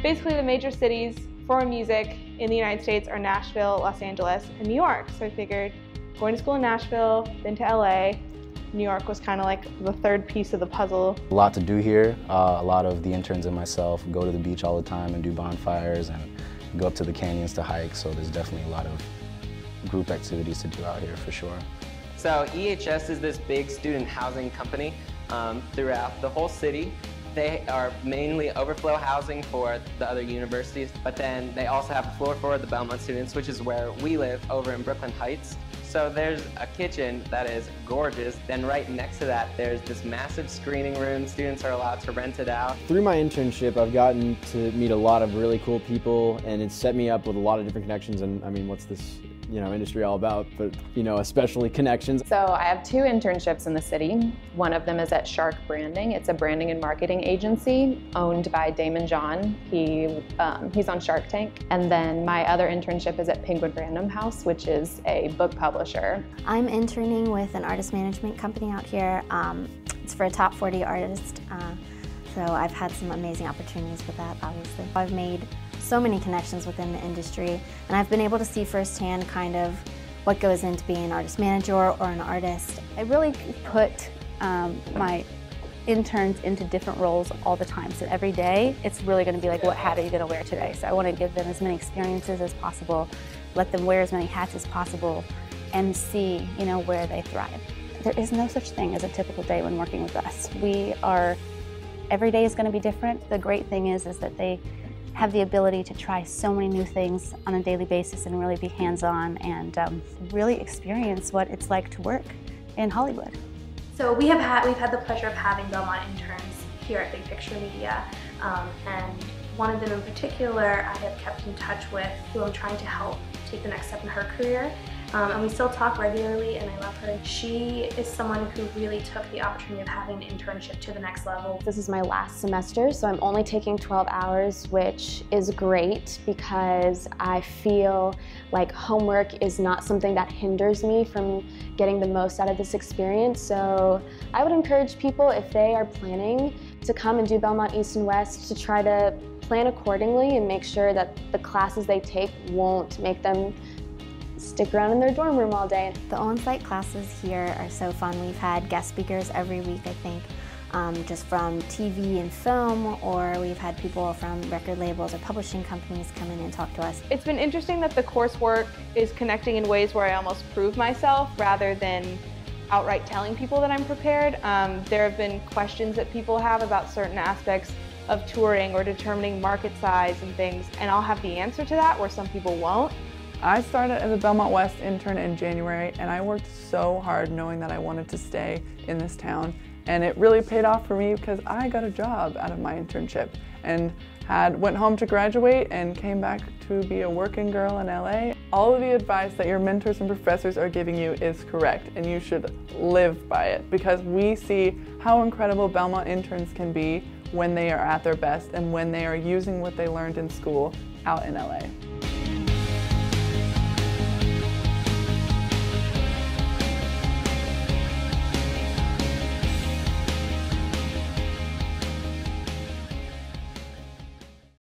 Basically, the major cities for music in the United States are Nashville, Los Angeles, and New York. So I figured going to school in Nashville, then to LA, New York was kind of like the third piece of the puzzle. A lot to do here. A lot of the interns and myself go to the beach all the time and do bonfires and go up to the canyons to hike, so there's definitely a lot of group activities to do out here for sure. So EHS is this big student housing company throughout the whole city. They are mainly overflow housing for the other universities, but then they also have a floor for the Belmont students, which is where we live over in Brooklyn Heights. So there's a kitchen that is gorgeous. Then right next to that, there's this massive screening room. Students are allowed to rent it out. Through my internship, I've gotten to meet a lot of really cool people, and it's set me up with a lot of different connections. And I mean, what's this, industry all about? But, especially connections. So I have 2 internships in the city. One of them is at Shark Branding. It's a branding and marketing agency owned by Damon John. He's on Shark Tank. And then my other internship is at Penguin Random House, which is a book publisher. I'm interning with an artist management company out here. It's for a top 40 artist. So I've had some amazing opportunities with that, obviously. I've made so many connections within the industry, and I've been able to see firsthand kind of what goes into being an artist manager or an artist. I really put my interns into different roles all the time. So every day, it's really going to be like, what hat are you going to wear today? So I want to give them as many experiences as possible, let them wear as many hats as possible, and see, where they thrive. There is no such thing as a typical day when working with us. Every day is going to be different. The great thing is that they have the ability to try so many new things on a daily basis and really be hands-on and really experience what it's like to work in Hollywood. So we've had the pleasure of having Belmont interns here at Big Picture Media, and one of them in particular I have kept in touch with, who I'm trying to help take the next step in her career. And we still talk regularly, and I love her. She is someone who really took the opportunity of having an internship to the next level. This is my last semester, so I'm only taking 12 hours, which is great because I feel like homework is not something that hinders me from getting the most out of this experience. So I would encourage people, if they are planning to come and do Belmont East and West, to try to plan accordingly and make sure that the classes they take won't make them stick around in their dorm room all day. The on-site classes here are so fun. We've had guest speakers every week, I think, just from TV and film, or we've had people from record labels or publishing companies come in and talk to us. It's been interesting that the coursework is connecting in ways where I almost prove myself rather than outright telling people that I'm prepared. There have been questions that people have about certain aspects of touring or determining market size and things, and I'll have the answer to that where some people won't. I started as a Belmont West intern in January, and I worked so hard knowing that I wanted to stay in this town, and it really paid off for me because I got a job out of my internship and went home to graduate and came back to be a working girl in LA. All of the advice that your mentors and professors are giving you is correct, and you should live by it because we see how incredible Belmont interns can be when they are at their best and when they are using what they learned in school out in LA.